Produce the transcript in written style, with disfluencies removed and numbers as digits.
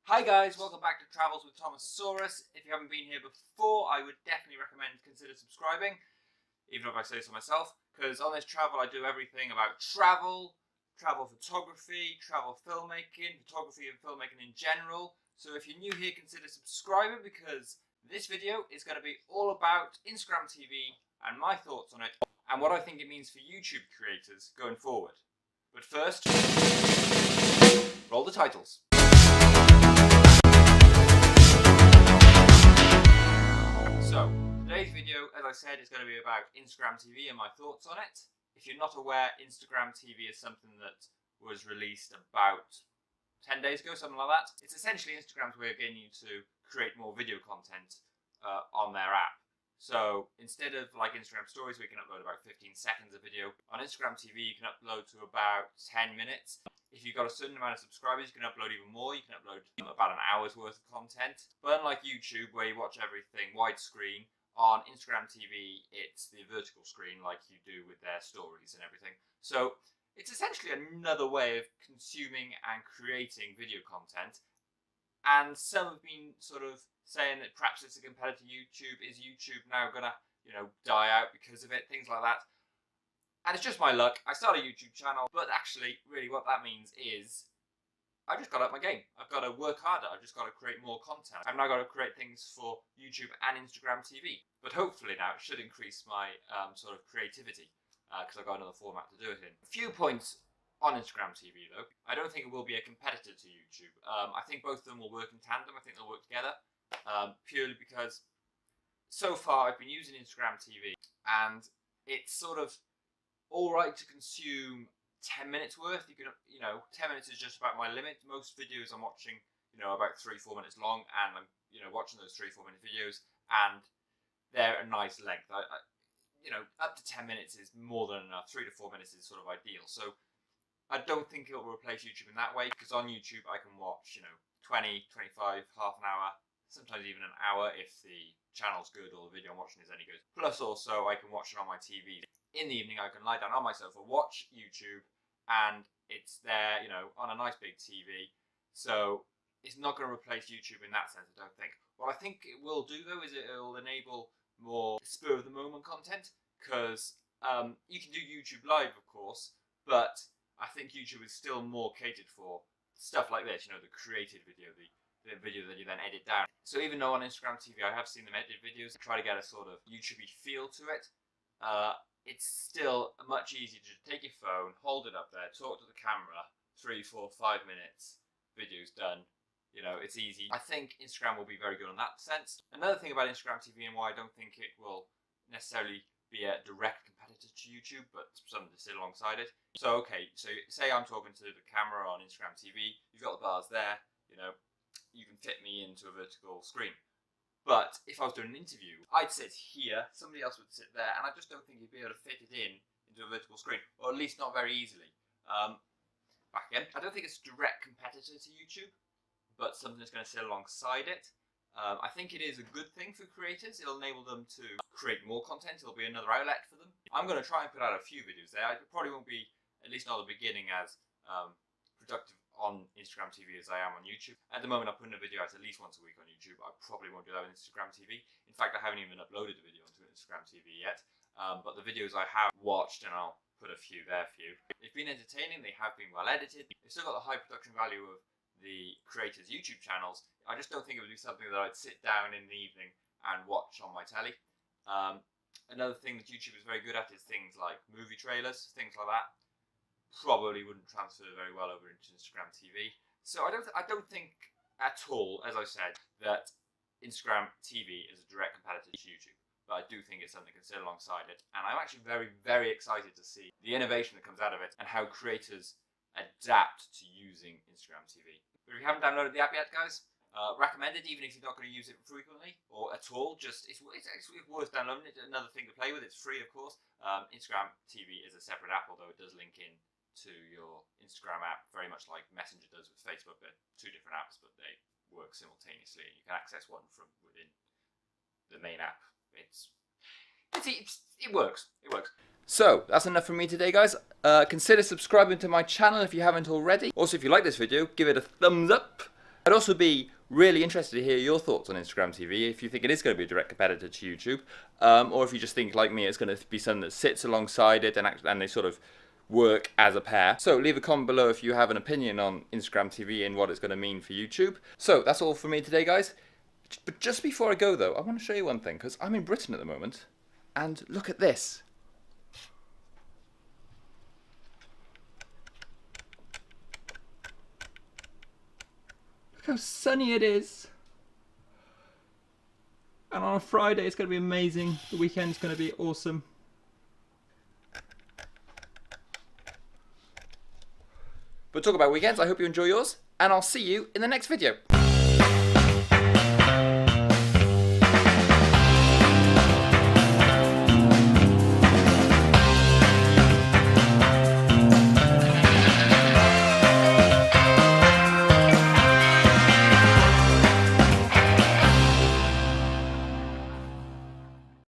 Hi guys, welcome back to Travels with Thomosaurus. If you haven't been here before, I would definitely recommend consider subscribing, even if I say so myself, because on this travel I do everything about travel photography, travel filmmaking, photography and filmmaking in general. So if you're new here, consider subscribing because this video is going to be all about Instagram TV and my thoughts on it and what I think it means for YouTube creators going forward. But first, roll the titles. So, today's video, as I said, is going to be about Instagram TV and my thoughts on it. If you're not aware, Instagram TV is something that was released about 10 days ago, something like that. It's essentially Instagram's way of getting you to create more video content on their app. So, instead of like Instagram stories, we can upload about 15 seconds of video. On Instagram TV, you can upload to about 10 minutes. If you've got a certain amount of subscribers, you can upload even more. You can upload about an hour's worth of content. But unlike YouTube, where you watch everything widescreen, on Instagram TV, it's the vertical screen like you do with their stories and everything. So it's essentially another way of consuming and creating video content. And some have been sort of saying that perhaps it's a competitor to YouTube. Is YouTube now gonna, die out because of it? Things like that. And it's just my luck. I started a YouTube channel, but actually, really what that means is I just got up my game. I've got to work harder. I've just got to create more content. I've now got to create things for YouTube and Instagram TV. But hopefully now it should increase my sort of creativity because I've got another format to do it in. A few points on Instagram TV though. I don't think it will be a competitor to YouTube. I think both of them will work in tandem. I think they'll work together purely because so far I've been using Instagram TV and it's sort of all right to consume 10 minutes worth. You can, 10 minutes is just about my limit. Most videos I'm watching, about 3-4 minutes long, and I'm, watching those 3-4 minute videos, and they're a nice length. Up to 10 minutes is more than enough. 3 to 4 minutes is sort of ideal. So I don't think it'll replace YouTube in that way, because on YouTube I can watch, 20, 25, half an hour, sometimes even an hour if the channel's good or the video I'm watching is any good. Plus also I can watch it on my TV. In the evening I can lie down on my sofa, watch YouTube, and it's there, on a nice big TV. So it's not going to replace YouTube in that sense, I don't think. What I think it will do though is it'll enable more spur of the moment content, because you can do YouTube live of course, but I think YouTube is still more catered for stuff like this, the created video, the video that you then edit down. So even though on Instagram TV I have seen them edit videos, try to get a sort of YouTubey feel to it, it's still much easier to take your phone, hold it up there, talk to the camera, 3, 4, 5 minutes, video's done. It's easy. I think Instagram will be very good in that sense. Another thing about Instagram TV and why I don't think it will necessarily be a direct competitor to YouTube, but something to sit alongside it. So okay, so say I'm talking to the camera on Instagram TV, you've got the bars there, you can fit me into a vertical screen. But if I was doing an interview, I'd sit here, somebody else would sit there, and I just don't think you'd be able to fit it into a vertical screen, or at least not very easily. Back again, I don't think it's a direct competitor to YouTube, but something that's going to sit alongside it. I think it is a good thing for creators. It'll enable them to create more content. It'll be another outlet for them. I'm going to try and put out a few videos there. I probably won't be, at least not at the beginning, as productive on Instagram TV as I am on YouTube. At the moment I'm putting a video out at least once a week on YouTube. I probably won't do that on Instagram TV. In fact, I haven't even uploaded a video onto Instagram TV yet. But the videos I have watched, and I'll put a few there for you, they've been entertaining, they have been well edited. They've still got the high production value of the creators' YouTube channels. I just don't think it would be something that I'd sit down in the evening and watch on my telly. Another thing that YouTube is very good at is things like movie trailers, things like that. Probably wouldn't transfer very well over into Instagram TV. So I don't think at all, as I said, that Instagram TV is a direct competitor to YouTube. But I do think it's something to consider alongside it. And I'm actually very, very excited to see the innovation that comes out of it and how creators adapt to using Instagram TV. But if you haven't downloaded the app yet, guys, recommend it, even if you're not going to use it frequently or at all. Just it's worth downloading it. Another thing to play with. It's free, of course. Instagram TV is a separate app, although it does link in to your Instagram app, very much like Messenger does with Facebook. They're two different apps, but they work simultaneously, and you can access one from within the main app. It works. It works. So that's enough from me today, guys. Consider subscribing to my channel if you haven't already. Also, if you like this video, give it a thumbs up. I'd also be really interested to hear your thoughts on Instagram TV, if you think it is going to be a direct competitor to YouTube, or if you just think, like me, it's going to be something that sits alongside it and they sort of work as a pair. So leave a comment below if you have an opinion on Instagram TV and what it's going to mean for YouTube. So that's all for me today, guys. But just before I go, though, I want to show you one thing, because I'm in Britain at the moment, and look at this. Look how sunny it is. And on a Friday, it's going to be amazing. The weekend's going to be awesome. But talk about weekends, I hope you enjoy yours, and I'll see you in the next video.